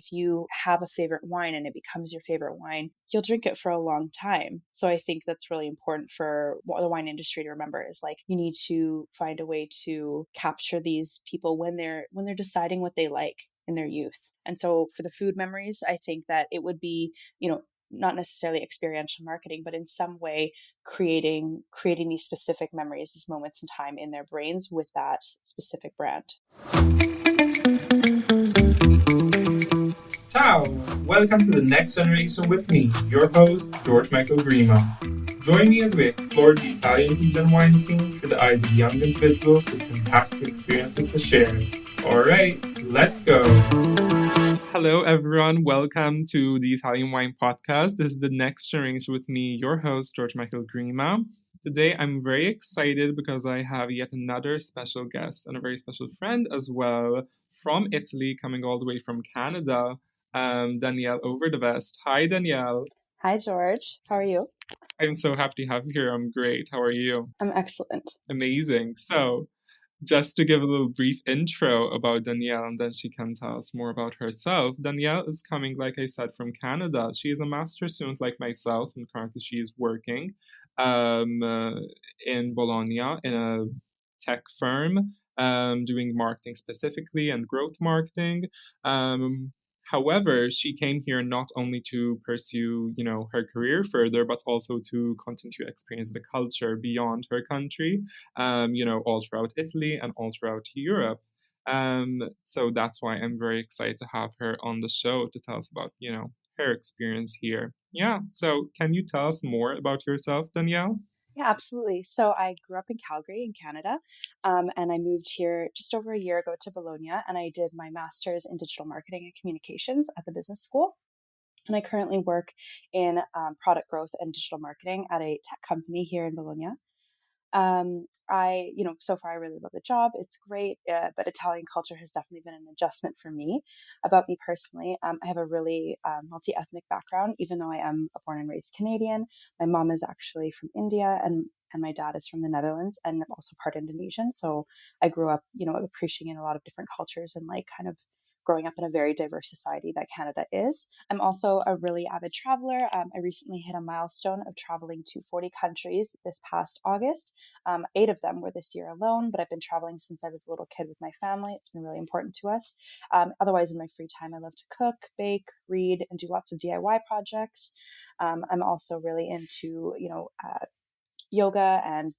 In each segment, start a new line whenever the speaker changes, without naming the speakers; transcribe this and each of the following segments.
if you have a favorite wine and it becomes your favorite wine, you'll drink it for a long time. So I think that's really important for the wine industry to remember, is like, you need to find a way to capture these people when they're deciding what they like in their youth. And so for the food memories, I think that it would be, not necessarily experiential marketing, but in some way creating these specific memories, these moments in time in their brains with that specific brand.
Ciao! Welcome to the Next Generation with me, your host, George Michael Grima. Join me as we explore the Italian food and wine scene through the eyes of young individuals with fantastic experiences to share. Alright, let's go! Hello everyone, welcome to the Italian Wine Podcast. This is the Next Generation with me, your host, George Michael Grima. Today I'm very excited because I have yet another special guest and a very special friend as well from Italy, coming all the way from Canada, Danielle Overdevest. Hi Danielle.
Hi George, how are you?
I'm so happy to have you here. I'm great. How are you?
I'm excellent.
Amazing. So, just to give a little brief intro about Danielle, and then she can tell us more about herself. Danielle is coming, like I said, from Canada. She is a master's student like myself, and currently she is working in Bologna in a tech firm, doing marketing specifically and growth marketing. However, she came here not only to pursue, her career further, but also to continue to experience the culture beyond her country, all throughout Italy and all throughout Europe. So that's why I'm very excited to have her on the show to tell us about, her experience here. Yeah. So can you tell us more about yourself, Danielle?
Yeah, absolutely. So I grew up in Calgary in Canada, and I moved here just over a year ago to Bologna, and I did my master's in digital marketing and communications at the business school. And I currently work in product growth and digital marketing at a tech company here in Bologna. So far I really love the job. It's great, but Italian culture has definitely been an adjustment for me. About me personally, I have a really multi-ethnic background, even though I am a born and raised Canadian. My mom is actually from India and my dad is from the Netherlands and also part Indonesian. So I grew up, appreciating a lot of different cultures and like kind of growing up in a very diverse society that Canada is. I'm also a really avid traveler. I recently hit a milestone of traveling to 40 countries this past August. 8 of them were this year alone, but I've been traveling since I was a little kid with my family. It's been really important to us. Otherwise, in my free time, I love to cook, bake, read, and do lots of DIY projects. I'm also really into, yoga and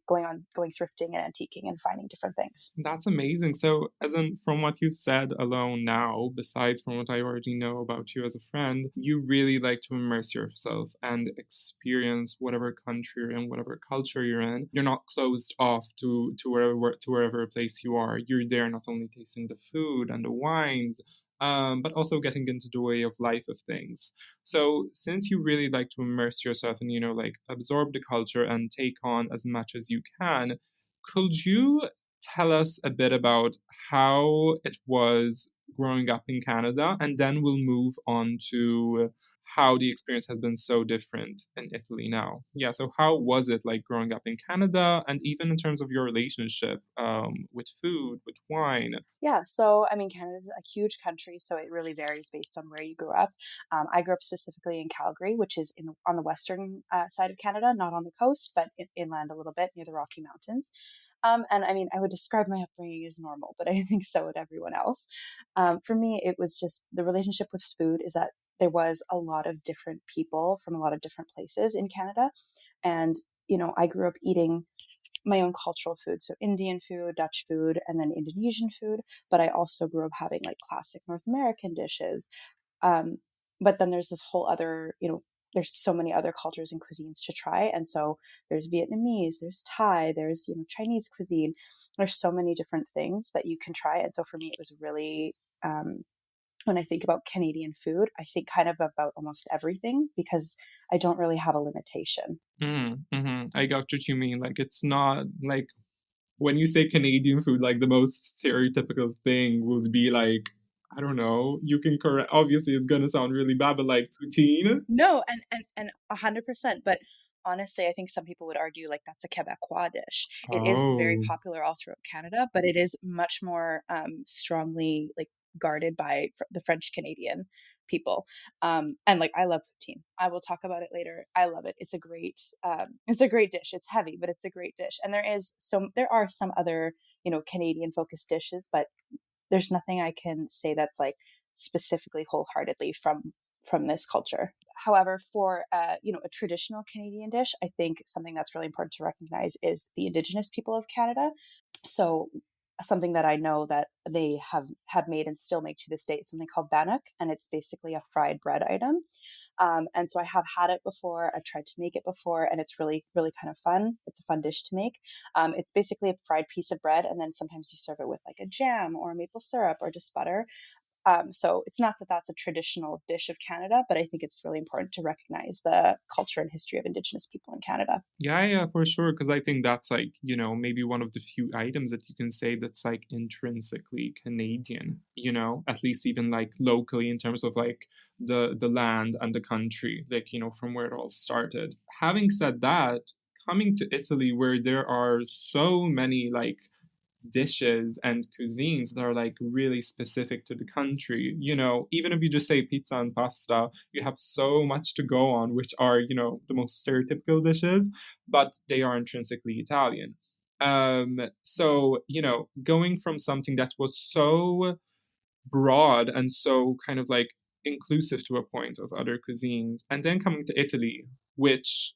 going thrifting and antiquing and finding different things.
That's amazing. So, as in from what you've said alone now, besides from what I already know about you as a friend, you really like to immerse yourself and experience whatever country you're in, whatever culture you're in. You're not closed off to wherever place you are. You're there not only tasting the food and the wines, but also getting into the way of life of things. So since you really like to immerse yourself and, like absorb the culture and take on as much as you can, could you tell us a bit about how it was growing up in Canada? And then we'll move on to how the experience has been so different in Italy now. Yeah, so how was it like growing up in Canada and even in terms of your relationship with food, with wine?
Yeah, so I mean, Canada's a huge country, so it really varies based on where you grew up. I grew up specifically in Calgary, which is on the western side of Canada, not on the coast, but inland a little bit near the Rocky Mountains. And I mean, I would describe my upbringing as normal, but I think so would everyone else. For me, it was just the relationship with food is that there was a lot of different people from a lot of different places in Canada. And, I grew up eating my own cultural food. So Indian food, Dutch food, and then Indonesian food. But I also grew up having like classic North American dishes. But then there's this whole other, there's so many other cultures and cuisines to try. And so there's Vietnamese, there's Thai, there's, Chinese cuisine. There's so many different things that you can try. And so for me, it was really, when I think about Canadian food, I think kind of about almost everything because I don't really have a limitation.
I got what you mean. Like, it's not like when you say Canadian food, like the most stereotypical thing would be like, I don't know, you can correct, obviously it's going to sound really bad, but like poutine.
No, and 100%. But honestly, I think some people would argue like that's a Quebecois dish. It is very
Oh,
popular all throughout Canada, but it is much more strongly like guarded by the French Canadian people. And like, I love poutine. I will talk about it later. I love it. It's a great dish. It's heavy, but it's a great dish. And there are some other, Canadian focused dishes, but there's nothing I can say that's like specifically wholeheartedly from this culture. However, for a traditional Canadian dish, I think something that's really important to recognize is the Indigenous people of Canada. So something that I know that they have made and still make to this day is something called bannock, and it's basically a fried bread item. And so I have had it before. I've tried to make it before, and it's really, really kind of fun. It's a fun dish to make. It's basically a fried piece of bread, and then sometimes you serve it with like a jam or maple syrup or just butter. So it's not that that's a traditional dish of Canada, but I think it's really important to recognize the culture and history of Indigenous people in Canada.
Yeah, yeah, for sure. Because I think that's like, maybe one of the few items that you can say that's like intrinsically Canadian, at least even like locally in terms of like the land and the country, like, from where it all started. Having said that, coming to Italy, where there are so many like dishes and cuisines that are like really specific to the country. Even if you just say pizza and pasta, you have so much to go on, which are, the most stereotypical dishes, but they are intrinsically Italian. So, going from something that was so broad and so kind of like inclusive to a point of other cuisines. And then coming to Italy, which,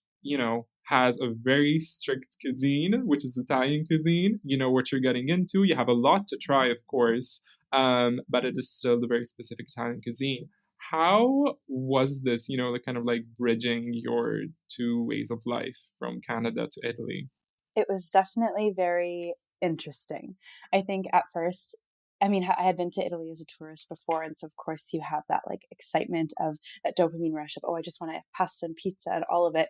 has a very strict cuisine, which is Italian cuisine. You know what you're getting into. You have a lot to try, of course, but it is still the very specific Italian cuisine. How was this, the kind of like bridging your two ways of life from Canada to Italy?
It was definitely very interesting. I think at first, I mean, I had been to Italy as a tourist before, and so of course you have that like excitement of that dopamine rush of, oh, I just want to have pasta and pizza and all of it.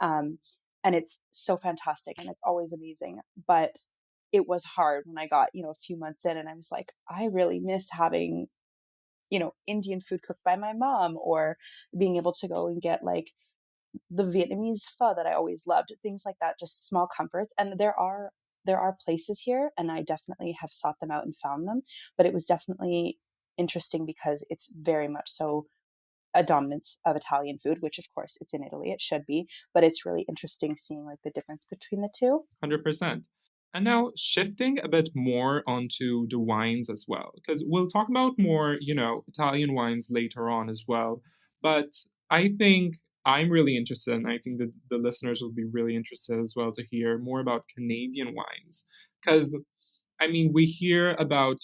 Um, and it's so fantastic and it's always amazing. But it was hard when I got, a few months in, and I was like, I really miss having, Indian food cooked by my mom, or being able to go and get like the Vietnamese pho that I always loved, things like that, just small comforts. And there are places here, and I definitely have sought them out and found them. But it was definitely interesting because it's very much so a dominance of Italian food, which of course it's in Italy, it should be, but it's really interesting seeing like the difference between the two.
100%. And now shifting a bit more onto the wines as well, because we'll talk about more, Italian wines later on as well. But I think I'm really interested, and I think that the listeners will be really interested as well to hear more about Canadian wines. Because I mean, we hear about,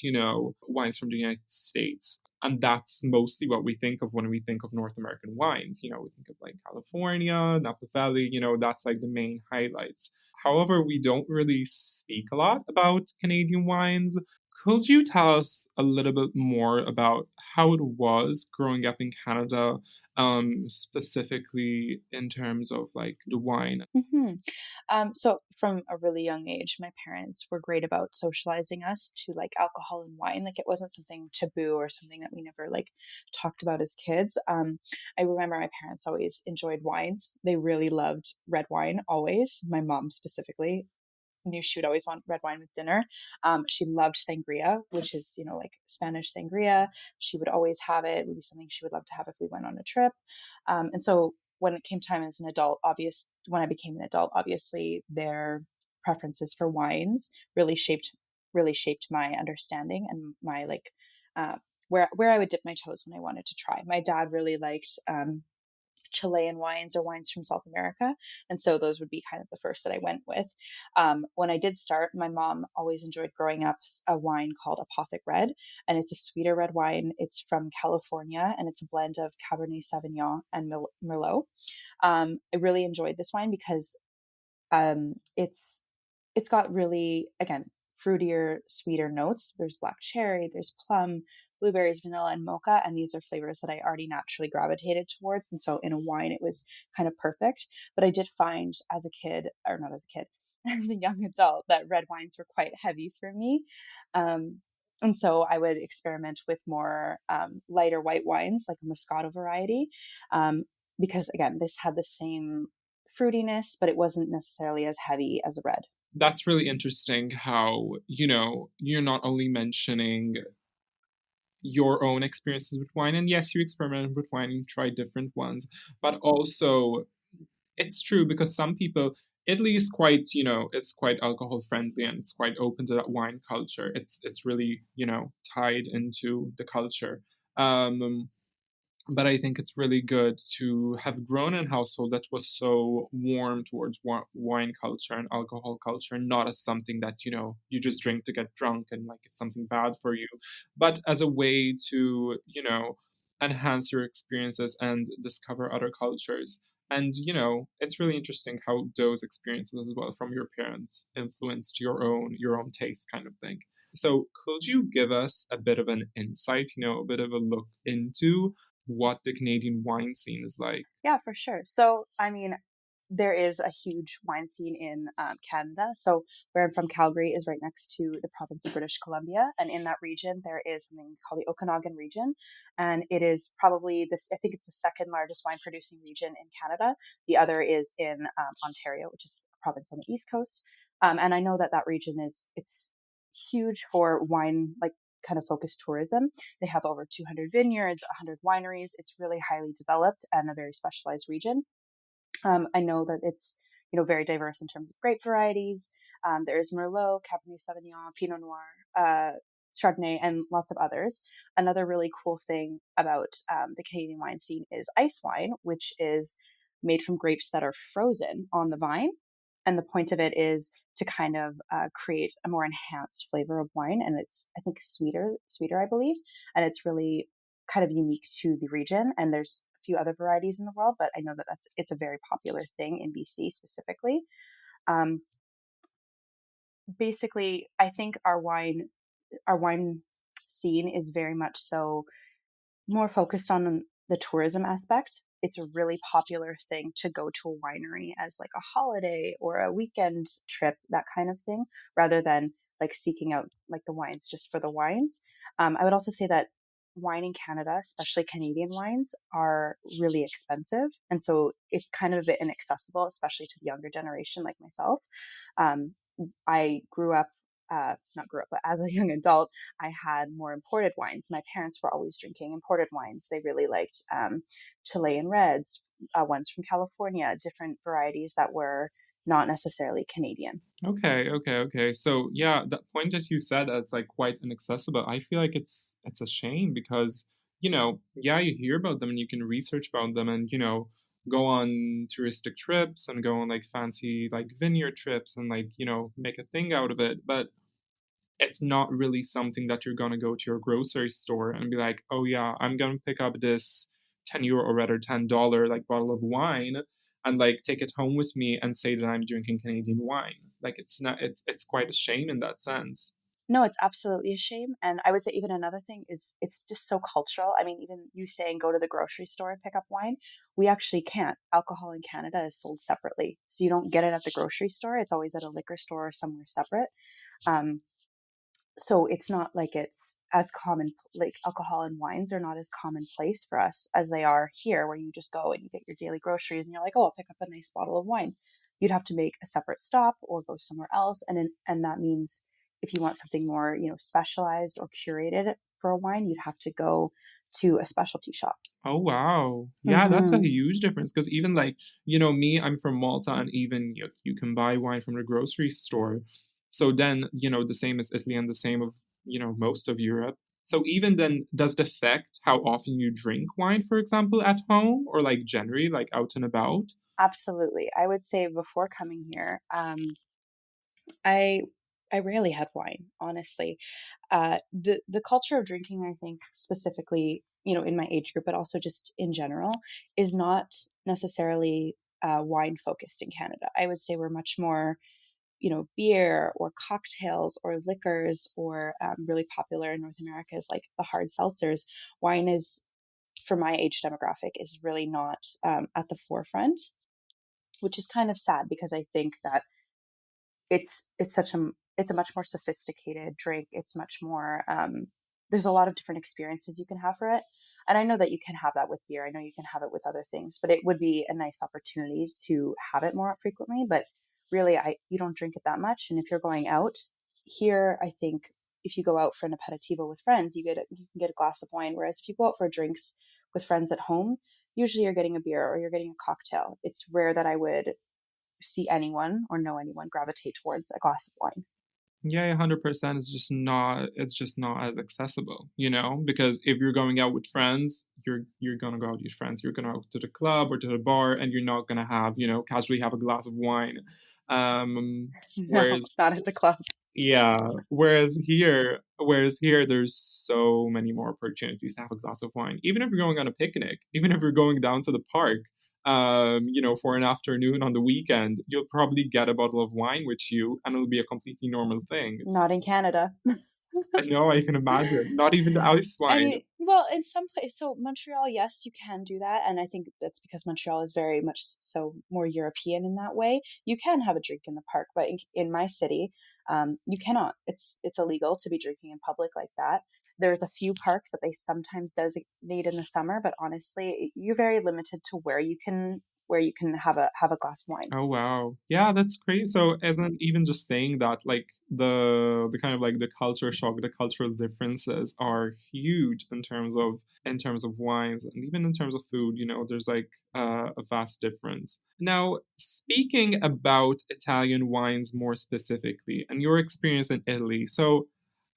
wines from the United States, and that's mostly what we think of when we think of North American wines. We think of like California, Napa Valley, that's like the main highlights. However, we don't really speak a lot about Canadian wines. Could you tell us a little bit more about how it was growing up in Canada, specifically in terms of like the wine?
hmm So from a really young age, my parents were great about socializing us to like alcohol and wine. Like, it wasn't something taboo or something that we never like talked about as kids. I remember my parents always enjoyed wines. They really loved red wine always. My mom specifically knew she would always want red wine with dinner. She loved sangria, which is, like Spanish sangria. She would always have it. It would be something she would love to have if we went on a trip. And so when it came time as an adult, when I became an adult, obviously their preferences for wines really shaped my understanding and my like where I would dip my toes when I wanted to try. My dad really liked Chilean wines or wines from South America. And so those would be kind of the first that I went with. When I did start, my mom always enjoyed growing up a wine called Apothic Red, and it's a sweeter red wine. It's from California, and it's a blend of Cabernet Sauvignon and Merlot. I really enjoyed this wine because it's got really, again, fruitier, sweeter notes. There's black cherry, there's plum, blueberries, vanilla, and mocha, and these are flavors that I already naturally gravitated towards. And so in a wine, it was kind of perfect. But I did find as a kid, or not as a kid, as a young adult, that red wines were quite heavy for me. And so I would experiment with more lighter white wines, like a Moscato variety, because again, this had the same fruitiness, but it wasn't necessarily as heavy as a red.
That's really interesting how, you're not only mentioning your own experiences with wine. And yes, you experimented with wine and tried different ones, but also it's true because some people, Italy is quite, it's quite alcohol friendly and it's quite open to that wine culture. It's really, tied into the culture. Um, but I think it's really good to have grown in a household that was so warm towards wine culture and alcohol culture, not as something that you just drink to get drunk and like it's something bad for you, but as a way to enhance your experiences and discover other cultures. And it's really interesting how those experiences as well from your parents influenced your own taste, kind of thing. So could you give us a bit of an insight, a bit of a look into what the Canadian wine scene is like?
Yeah, for sure. So, I mean, there is a huge wine scene in Canada. So, where I'm from, Calgary is right next to the province of British Columbia, and in that region, there is something called the Okanagan region, and it is probably this. I think it's the second largest wine producing region in Canada. The other is in Ontario, which is a province on the east coast. And I know that that region it's huge for wine, like kind of focused tourism. They have over 200 vineyards, 100 wineries. It's really highly developed and a very specialized region. I know that it's very diverse in terms of grape varieties. There is Merlot, Cabernet Sauvignon, Pinot Noir, Chardonnay, and lots of others. Another really cool thing about the Canadian wine scene is ice wine, which is made from grapes that are frozen on the vine. And the point of it is to kind of create a more enhanced flavor of wine, and it's I think sweeter, I believe, and it's really kind of unique to the region. And there's a few other varieties in the world, but I know that it's a very popular thing in BC specifically. Um, Basically, I think our wine scene is very much so more focused on the tourism aspect. It's a really popular thing to go to a winery as like a holiday or a weekend trip, that kind of thing, rather than like seeking out like the wines just for the wines. I would also say that wine in Canada, especially Canadian wines, are really expensive. And so it's kind of a bit inaccessible, especially to the younger generation like myself. Um, I grew up, not grew up, but as a young adult, I had more imported wines. My parents were always drinking imported wines. They really liked Chilean reds, ones from California, different varieties that were not necessarily Canadian.
Okay. So yeah, that point that you said, it's like quite inaccessible. I feel like it's a shame because, yeah, you hear about them and you can research about them and, go on touristic trips and go on like fancy like vineyard trips and like, make a thing out of it. But it's not really something that you're gonna go to your grocery store and be like, oh yeah, I'm gonna pick up this €10 or rather $10 like bottle of wine and like take it home with me and say that I'm drinking Canadian wine. Like it's not it's quite a shame in that sense.
No, it's absolutely a shame. And I would say even another thing is it's just so cultural. I mean, even you saying go to the grocery store and pick up wine, we actually can't. Alcohol in Canada is sold separately. So you don't get it at the grocery store. It's always at a liquor store or somewhere separate. Um, so it's not like it's as common, like alcohol and wines are not as commonplace for us as they are here, where you just go and you get your daily groceries and you're like, oh, I'll pick up a nice bottle of wine. You'd have to make a separate stop or go somewhere else, and that means if you want something more specialized or curated for a wine, you'd have to go to a specialty shop.
Oh wow. Yeah, that's a
Hmm.
huge difference because even like, me, I'm from Malta and even you can buy wine from the grocery store. So then, the same as Italy and the same of, most of Europe. So even then, does it affect how often you drink wine, for example, at home or like generally like out and about?
Absolutely, I would say before coming here, I I rarely had wine, honestly. The culture of drinking, I think specifically, in my age group, but also just in general, is not necessarily wine focused in Canada. I would say we're much more, beer or cocktails or liquors, or really popular in North America is like the hard seltzers. Wine is, for my age demographic, is really not at the forefront, which is kind of sad because I think that it's a much more sophisticated drink. It's much more there's a lot of different experiences you can have for it. And I know that you can have that with beer. I know you can have it with other things, but it would be a nice opportunity to have it more frequently. But really, I you don't drink it that much. And if you're going out here, I think if you go out for an aperitivo with friends, you can get a glass of wine. Whereas if you go out for drinks with friends at home, usually you're getting a beer or you're getting a cocktail. It's rare that I would see anyone or know anyone gravitate towards a glass of wine.
Yeah, 100%. It's just not as accessible, because if you're going out with friends, you're gonna go out with your friends. You're gonna go to the club or to the bar, and you're not gonna have, casually have a glass of wine.
No,
Whereas
not at the club.
yeah, whereas here there's so many more opportunities to have a glass of wine. Even if you're going on a picnic, even if you're going down to the park, for an afternoon on the weekend, you'll probably get a bottle of wine with you, and it'll be a completely normal thing.
Not in Canada.
I know, I can imagine. Not even the ice
I
wine.
mean, well, in some place, so Montreal, yes, you can do that, and I think that's because Montreal is very much so more European in that way. You can have a drink in the park, but in my city, you cannot. It's illegal to be drinking in public like that. There's a few parks that they sometimes designate in the summer, but honestly, you're very limited to where you can have a glass of wine.
Oh wow. Yeah, that's crazy. So isn't even just saying that, like the kind of like the culture shock, the cultural differences are huge in terms of wines and even in terms of food, there's like a vast difference. Now, speaking about Italian wines more specifically and your experience in Italy, so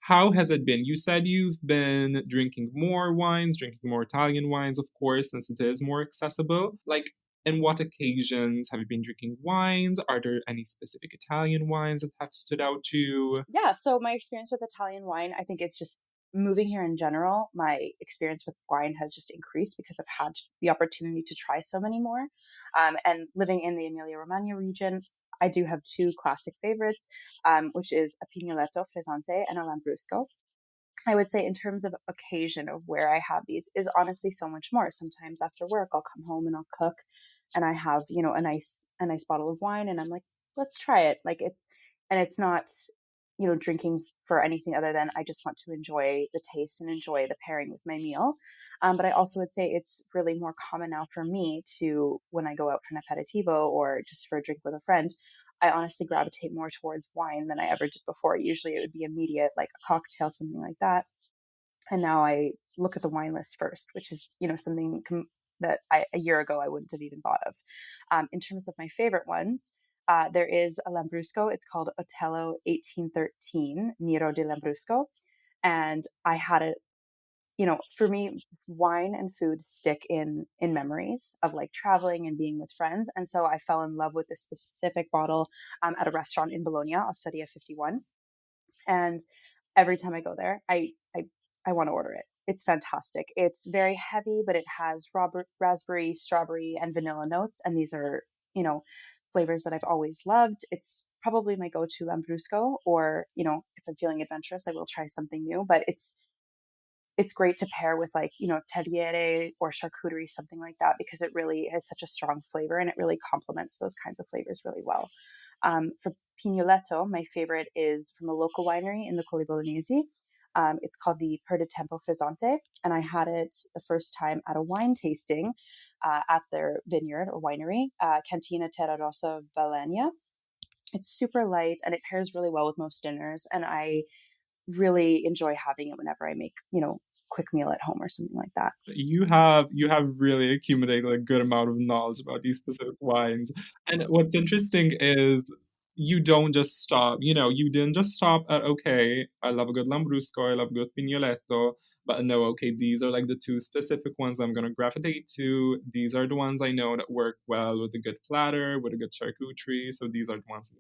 how has it been? You said you've been drinking more wines, drinking more Italian wines, of course, since it is more accessible. Like, and what occasions have you been drinking wines? Are there any specific Italian wines that have stood out to you?
Yeah, so my experience with Italian wine, I think it's just moving here in general. My experience with wine has just increased because I've had the opportunity to try so many more. And living in the Emilia Romagna region, I do have two classic favorites, which is a Pignoletto Frizzante and a Lambrusco. I would say in terms of occasion of where I have these is honestly so much more. Sometimes after work, I'll come home and I'll cook, and I have a nice bottle of wine, and I'm like, let's try it. It's not drinking for anything other than I just want to enjoy the taste and enjoy the pairing with my meal. But I also would say it's really more common now for me to, when I go out for an aperitivo or just for a drink with a friend, I honestly gravitate more towards wine than I ever did before. Usually it would be immediate, like a cocktail, something like that. And now I look at the wine list first, which is, something that a year ago I wouldn't have even thought of. In terms of my favorite ones, there is a Lambrusco. It's called Otello 1813 Nero di Lambrusco. And I had it, for me, wine and food stick in memories of like traveling and being with friends. And so I fell in love with this specific bottle at a restaurant in Bologna, Osteria 51. And every time I go there, I want to order it. It's fantastic. It's very heavy, but it has raspberry, strawberry, and vanilla notes. And these are, flavors that I've always loved. It's probably my go-to Lambrusco, or, if I'm feeling adventurous, I will try something new, but it's great to pair with like, tagliere or charcuterie, something like that, because it really has such a strong flavor and it really complements those kinds of flavors really well. For Pignoletto, my favorite is from a local winery in the Colli Bolognesi. It's called the Per de Tempo Frizzante, and I had it the first time at a wine tasting at their vineyard or winery, Cantina Terra Rossa Valenia. It's super light and it pairs really well with most dinners, and I really enjoy having it whenever I make, quick meal at home or something like that.
You have really accumulated a good amount of knowledge about these specific wines. And what's interesting is you don't just stop, you didn't just stop at, okay, I love a good Lambrusco, I love a good Pignoletto, but no, okay, these are like the two specific ones I'm gonna gravitate to. These are the ones I know that work well with a good platter, with a good charcuterie. So these are the ones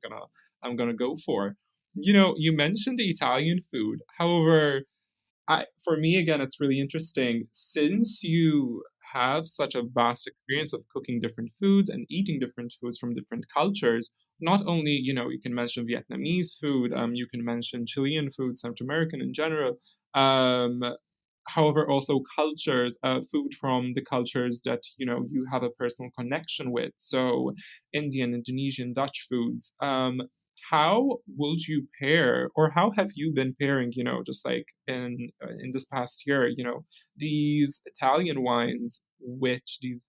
I'm gonna go for. You mentioned the Italian food. However, for me, again, it's really interesting since you have such a vast experience of cooking different foods and eating different foods from different cultures. Not only, you can mention Vietnamese food, you can mention Chilean food, South American in general. Um, However, also cultures, food from the cultures that you have a personal connection with. So, Indian, Indonesian, Dutch foods. how would you pair, or how have you been pairing, just like in this past year, these Italian wines with these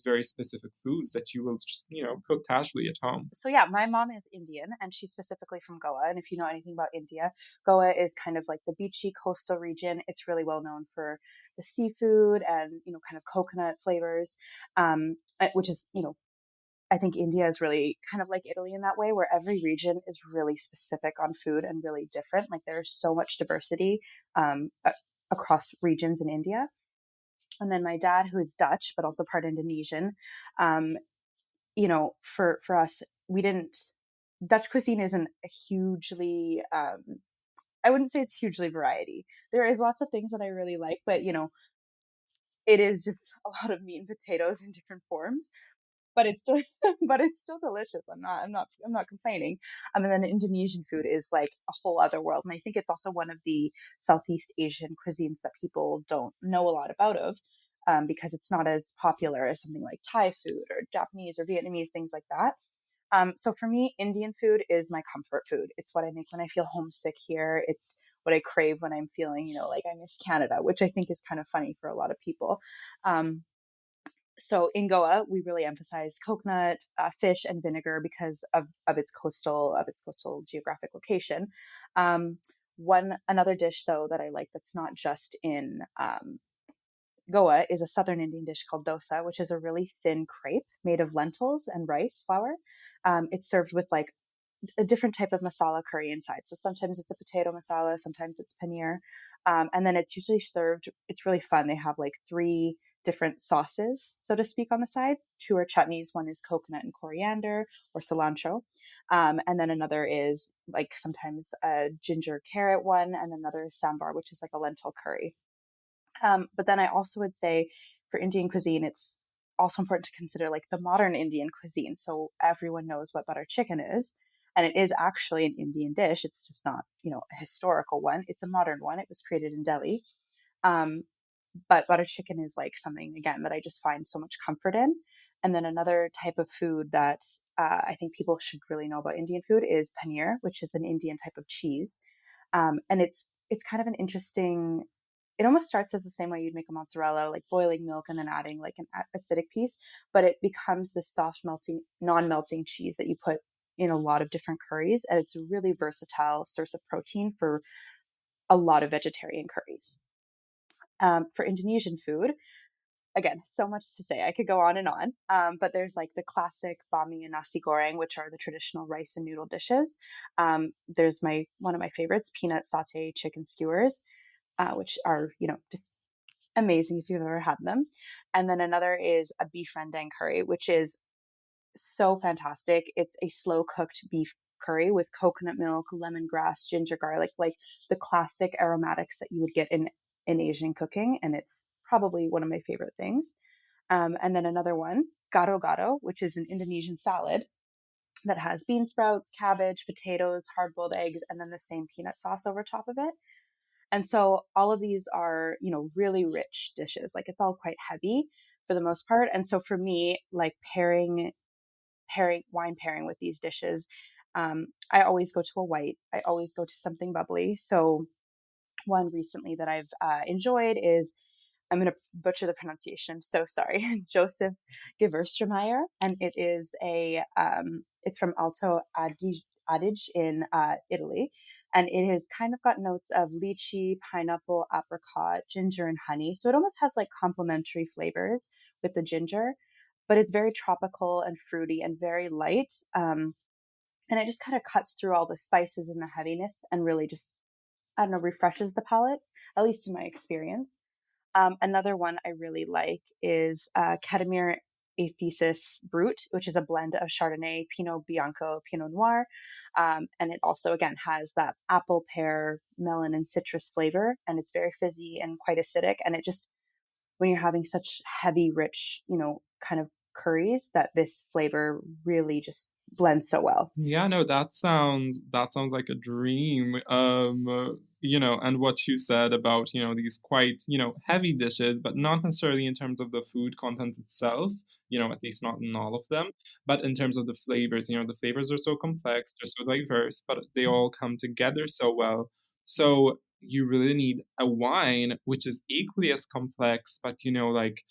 very specific foods that you will just, cook casually at home?
So yeah, my mom is Indian and she's specifically from Goa. And if you know anything about India, Goa is kind of like the beachy coastal region. It's really well known for the seafood and, kind of coconut flavors, which is, I think India is really kind of like Italy in that way, where every region is really specific on food and really different. Like there's so much diversity across regions in India. And then my dad, who is Dutch, but also part Indonesian, um, for us, we didn't, Dutch cuisine isn't a hugely, I wouldn't say it's hugely variety. There is lots of things that I really like, but it is just a lot of meat and potatoes in different forms. But it's still, but it's still delicious. I'm not complaining. And then Indonesian food is like a whole other world, and I think it's also one of the Southeast Asian cuisines that people don't know a lot because it's not as popular as something like Thai food or Japanese or Vietnamese, things like that. So for me, Indian food is my comfort food. It's what I make when I feel homesick here. It's what I crave when I'm feeling, like I miss Canada, which I think is kind of funny for a lot of people. Um, so in Goa, we really emphasize coconut, fish, and vinegar because of its coastal geographic location. One another dish though that I like that's not just in Goa is a southern Indian dish called dosa, which is a really thin crepe made of lentils and rice flour. It's served with like a different type of masala curry inside. So sometimes it's a potato masala, sometimes it's paneer. And then it's usually served, it's really fun. They have like three different sauces, so to speak, on the side. Two are chutneys. One is coconut and coriander or cilantro. And then another is like sometimes a ginger carrot one. And another is sambar, which is like a lentil curry. But then I also would say for Indian cuisine, it's also important to consider like the modern Indian cuisine. So everyone knows what butter chicken is. And it is actually an Indian dish. It's just not, a historical one. It's a modern one. It was created in Delhi. Um, but butter chicken is like something, again, that I just find so much comfort in. And then another type of food that I think people should really know about Indian food is paneer, which is an Indian type of cheese. And it's kind of an interesting. It almost starts as the same way you'd make a mozzarella, like boiling milk and then adding like an acidic piece, but it becomes this soft melting, non-melting cheese that you put in a lot of different curries, and it's a really versatile source of protein for a lot of vegetarian curries. For Indonesian food, again, so much to say. I could go on and on. But there's like the classic bami and nasi goreng, which are the traditional rice and noodle dishes. There's one of my favorites, peanut satay chicken skewers, which are, just amazing if you've ever had them. And then another is a beef rendang curry, which is so fantastic. It's a slow cooked beef curry with coconut milk, lemongrass, ginger garlic, like the classic aromatics that you would get in Asian cooking. And it's probably one of my favorite things. And then another one, gado gado, which is an Indonesian salad that has bean sprouts, cabbage, potatoes, hard boiled eggs, and then the same peanut sauce over top of it. And so all of these are, really rich dishes. Like it's all quite heavy for the most part. And so for me, like wine pairing with these dishes, I always go to a white. I always go to something bubbly. So one recently that I've enjoyed is, I'm going to butcher the pronunciation. I'm so sorry. Joseph Gewürztraminer. And it's from Alto Adige in Italy. And it has kind of got notes of lychee, pineapple, apricot, ginger, and honey. So it almost has like complementary flavors with the ginger, but it's very tropical and fruity and very light. And it just kind of cuts through all the spices and the heaviness and really just, I don't know, refreshes the palate, at least in my experience. Another one I really like is Catamir Athesis Brut, which is a blend of Chardonnay, Pinot Bianco, Pinot Noir. And it also, again, has that apple, pear, melon, and citrus flavor. And it's very fizzy and quite acidic. And it just, when you're having such heavy, rich, kind of curries, that this flavor really just blends so well.
Yeah, no, that sounds like a dream. and what you said about, these quite, heavy dishes, but not necessarily in terms of the food content itself, at least not in all of them, but in terms of the flavors. The flavors are so complex, they're so diverse, but they all come together so well. So you really need a wine which is equally as complex, but, like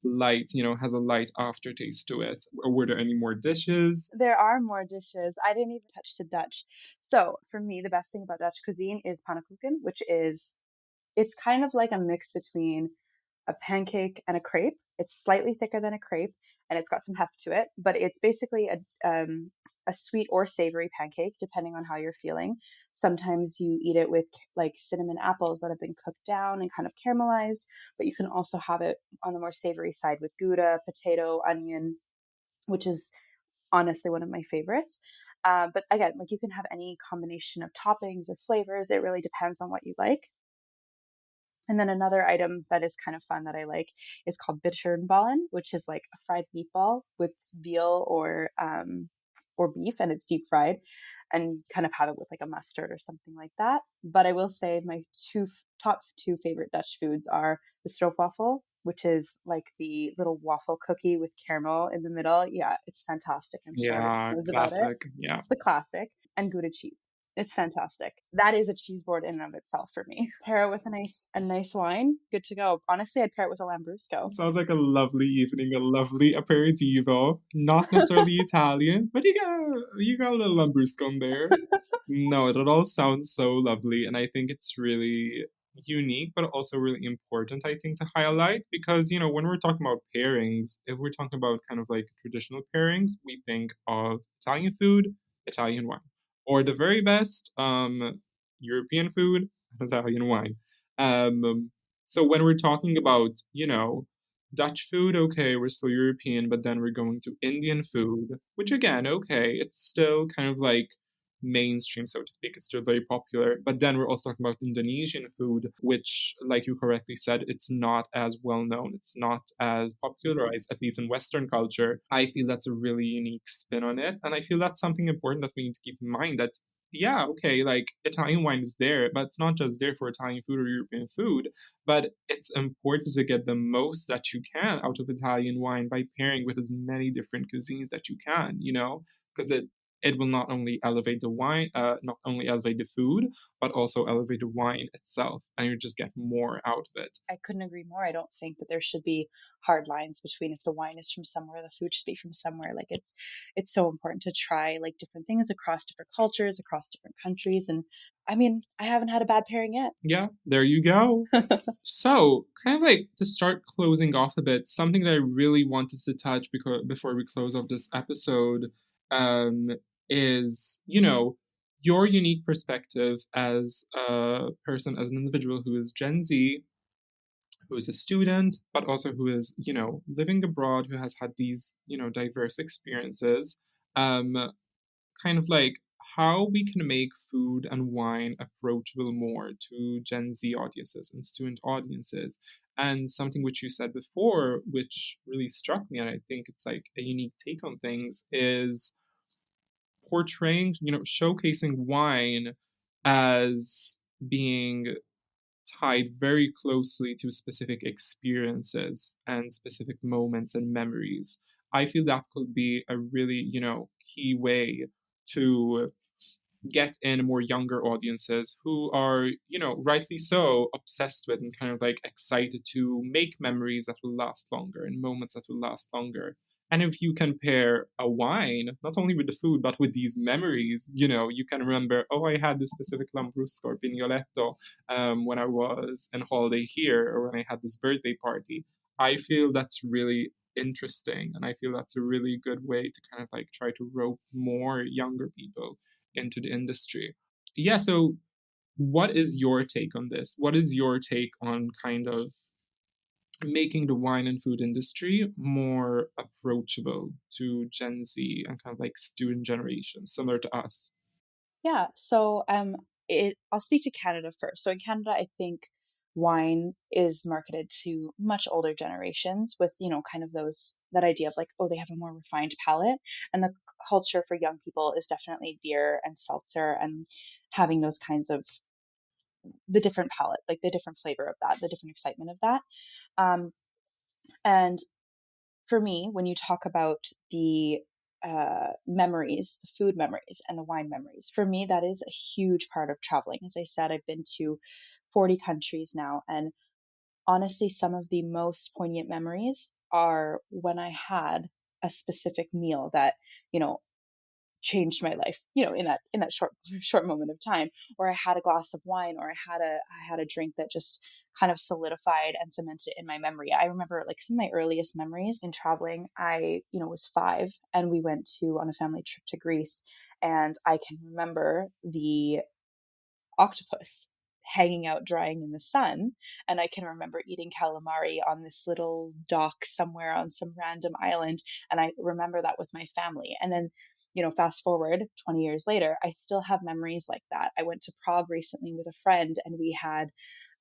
light, has a light aftertaste to it. Or were there any more dishes?
There are more dishes. I didn't even touch the Dutch. So for me, the best thing about Dutch cuisine is pannenkoeken, which is, it's kind of like a mix between a pancake and a crepe. It's slightly thicker than a crepe and it's got some heft to it, but it's basically a sweet or savory pancake, depending on how you're feeling. Sometimes you eat it with like cinnamon apples that have been cooked down and kind of caramelized, but you can also have it on the more savory side with Gouda, potato, onion, which is honestly one of my favorites. But again, like you can have any combination of toppings or flavors. It really depends on what you like. And then another item that is kind of fun that I like is called bitterballen, which is like a fried meatball with veal or beef, and it's deep fried, and kind of have it with like a mustard or something like that. But I will say my top two favorite Dutch foods are the stroopwafel, which is like the little waffle cookie with caramel in the middle. Yeah, it's fantastic. I'm sure everyone
Yeah,
knows about it.
classic. Yeah.
It's the classic. And Gouda cheese. It's fantastic. That is a cheese board in and of itself for me. Pair it with a nice wine. Good to go. Honestly, I'd pair it with a Lambrusco.
Sounds like a lovely evening, a lovely aperitivo. Not necessarily Italian, but you got a little Lambrusco in there. No, it all sounds so lovely, and I think it's really unique, but also really important, I think, to highlight because, when we're talking about pairings, if we're talking about kind of like traditional pairings, we think of Italian food, Italian wine, or the very best, European food, Italian wine. So when we're talking about, Dutch food, okay, we're still European, but then we're going to Indian food, which again, okay, it's still kind of like mainstream, so to speak. It's still very popular. But then we're also talking about Indonesian food, which, like you correctly said, it's not as well known. It's not as popularized, at least in Western culture. I feel that's a really unique spin on it. And I feel that's something important that we need to keep in mind that yeah, okay, like Italian wine is there, but it's not just there for Italian food or European food, but it's important to get the most that you can out of Italian wine by pairing with as many different cuisines that you can, because it will not only elevate the wine, not only elevate the food, but also elevate the wine itself, and you just get more out of it.
I couldn't agree more. I don't think that there should be hard lines between if the wine is from somewhere, the food should be from somewhere. Like it's so important to try like different things across different cultures, across different countries. And I mean, I haven't had a bad pairing yet.
Yeah, there you go. So, kind of like to start closing off a bit, something that I really wanted to touch before we close off this episode um, is, your unique perspective as a person, as an individual who is Gen Z, who is a student, but also who is, living abroad, who has had these, diverse experiences. Um, Kind of like how we can make food and wine approachable more to Gen Z audiences and student audiences. And something which you said before, which really struck me, and I think it's like a unique take on things, is portraying, showcasing wine as being tied very closely to specific experiences and specific moments and memories. I feel that could be a really, key way to get in more younger audiences who are, rightly so, obsessed with and kind of like excited to make memories that will last longer and moments that will last longer. And if you can pair a wine, not only with the food, but with these memories, you can remember, oh, I had this specific Lambrusco or Pignoletto when I was on holiday here or when I had this birthday party. I feel that's really interesting. And I feel that's a really good way to kind of like try to rope more younger people into the industry. Yeah, so what is your take on this? What is your take on kind of making the wine and food industry more approachable to Gen Z and kind of like student generation, similar to us?
Yeah. So I'll speak to Canada first. So in Canada, I think wine is marketed to much older generations with, kind of that idea of like, oh, they have a more refined palate. And the culture for young people is definitely beer and seltzer and having those kinds of the different palette, like the different flavor of that, the different excitement of that. Um, and for me, when you talk about the memories, the food memories and the wine memories, for me, that is a huge part of traveling. As I said, I've been to 40 countries now. And honestly, some of the most poignant memories are when I had a specific meal that, you know, changed my life, in that short moment of time, or I had a glass of wine, or I had a drink that just kind of solidified and cemented it in my memory. I remember like some of my earliest memories in traveling. I, was 5 and we went to on a family trip to Greece, and I can remember the octopus hanging out drying in the sun. And I can remember eating calamari on this little dock somewhere on some random island. And I remember that with my family. And then, fast forward 20 years later, I still have memories like that. I went to Prague recently with a friend, and we had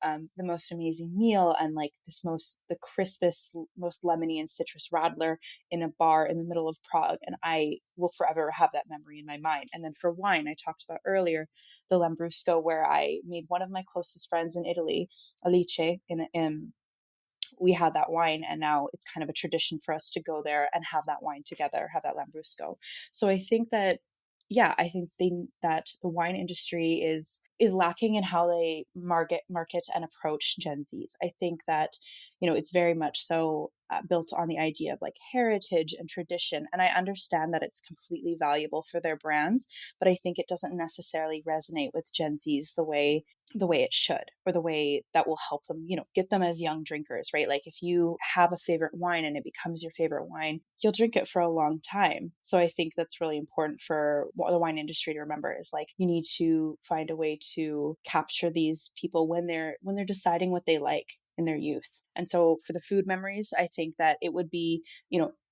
the most amazing meal, and like the crispest, most lemony and citrus radler in a bar in the middle of Prague. And I will forever have that memory in my mind. And then for wine, I talked about earlier, the Lambrusco, where I made one of my closest friends in Italy, Alice, in we had that wine, and now it's kind of a tradition for us to go there and have that wine together, have that Lambrusco. So I think that, yeah, I think that the wine industry is lacking in how they market and approach Gen Zs. I think that, it's very much so built on the idea of like heritage and tradition, and I understand that it's completely valuable for their brands, but I think it doesn't necessarily resonate with Gen Zs the way it should, or the way that will help them, get them as young drinkers, right? Like if you have a favorite wine and it becomes your favorite wine, you'll drink it for a long time. So I think that's really important for the wine industry to remember, is like you need to find a way to capture these people when they're deciding what they like in their youth. And so for the food memories, I think that it would be,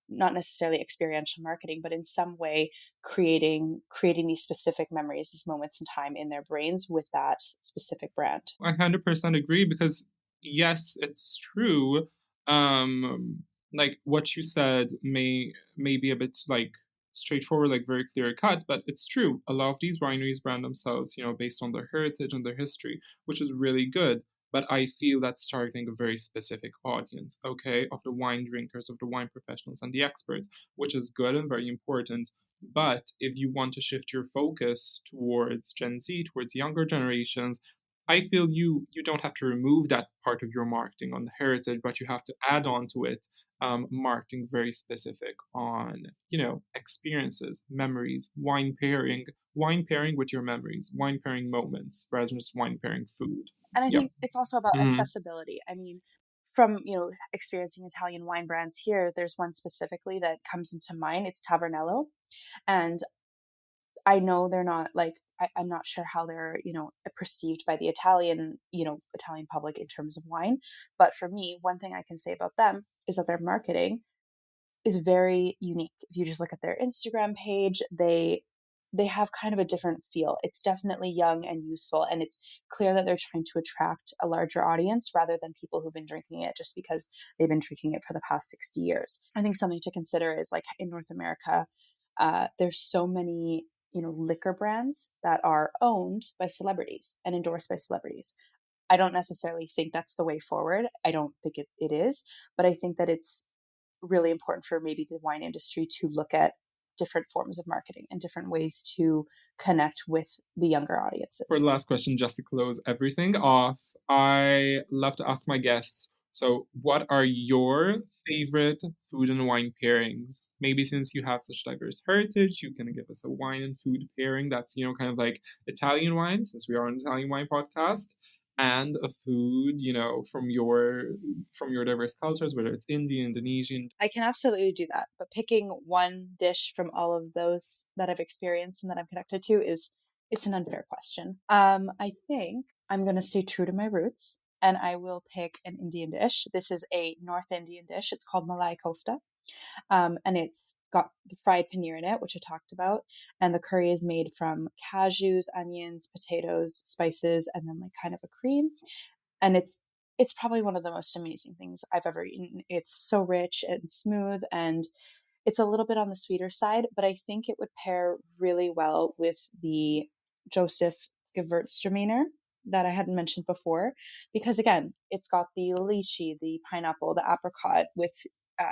not necessarily experiential marketing, but in some way creating these specific memories, these moments in time in their brains with that specific brand.
I 100% agree, because yes, it's true. Like what you said may be a bit like straightforward, like very clear cut, but it's true. A lot of these wineries brand themselves, based on their heritage and their history, which is really good. But I feel that's targeting a very specific audience, okay, of the wine drinkers, of the wine professionals and the experts, which is good and very important. But if you want to shift your focus towards Gen Z, towards younger generations, I feel you don't have to remove that part of your marketing on the heritage, but you have to add on to it marketing very specific on experiences, memories, wine pairing with your memories, wine pairing moments rather than just wine pairing food.
And I
Yeah.
think it's also about
Mm-hmm.
accessibility. I mean, from experiencing Italian wine brands here, there's one specifically that comes into mind. It's Tavernello, and I know they're not like, I'm not sure how they're, perceived by the Italian public in terms of wine. But for me, one thing I can say about them is that their marketing is very unique. If you just look at their Instagram page, they have kind of a different feel. It's definitely young and youthful, and it's clear that they're trying to attract a larger audience rather than people who've been drinking it just because they've been drinking it for the past 60 years. I think something to consider is like in North America, there's so many liquor brands that are owned by celebrities and endorsed by celebrities. I don't necessarily think that's the way forward. I don't think it is, but I think that it's really important for maybe the wine industry to look at different forms of marketing and different ways to connect with the younger audiences.
For the last question, just to close everything off, I love to ask my guests, so what are your favorite food and wine pairings? Maybe since you have such diverse heritage, you can give us a wine and food pairing that's, kind of like Italian wine, since we are an Italian wine podcast, and a food, from your diverse cultures, whether it's Indian, Indonesian.
I can absolutely do that. But picking one dish from all of those that I've experienced and that I'm connected to it's an unfair question. I think I'm going to stay true to my roots, and I will pick an Indian dish. This is a North Indian dish. It's called Malai Kofta. And it's got the fried paneer in it, which I talked about. And the curry is made from cashews, onions, potatoes, spices, and then like kind of a cream. And it's probably one of the most amazing things I've ever eaten. It's so rich and smooth, and it's a little bit on the sweeter side, but I think it would pair really well with the Joseph Gewürztraminer. that I hadn't mentioned before, because again, it's got the lychee, the pineapple, the apricot with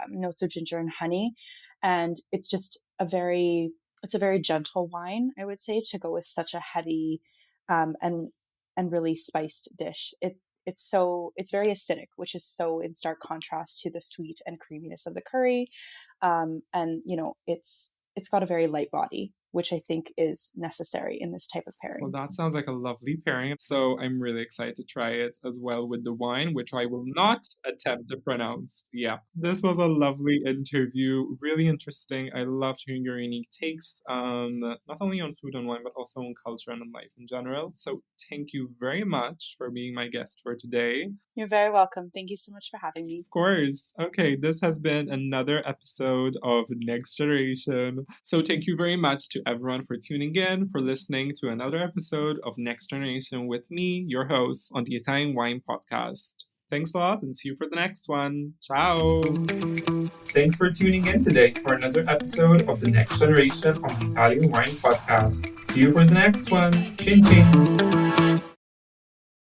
notes of ginger and honey, and it's a very gentle wine, I would say, to go with such a heavy and really spiced dish. It's very acidic, which is so in stark contrast to the sweet and creaminess of the curry, and it's got a very light body, which I think is necessary in this type of pairing.
Well, that sounds like a lovely pairing. So I'm really excited to try it as well with the wine, which I will not attempt to pronounce. Yeah. This was a lovely interview. Really interesting. I loved hearing your unique takes, not only on food and wine, but also on culture and on life in general. So thank you very much for being my guest for today.
You're very welcome. Thank you so much for having me.
Of course. Okay, this has been another episode of Next Generation. So thank you very much to everyone for tuning in, for listening to another episode of Next Generation with me, your host, on the Italian Wine Podcast. Thanks a lot and see you for the next one. Ciao! Thanks for tuning in today for another episode of the Next Generation on the Italian Wine Podcast. See you for the next one. Chin chin!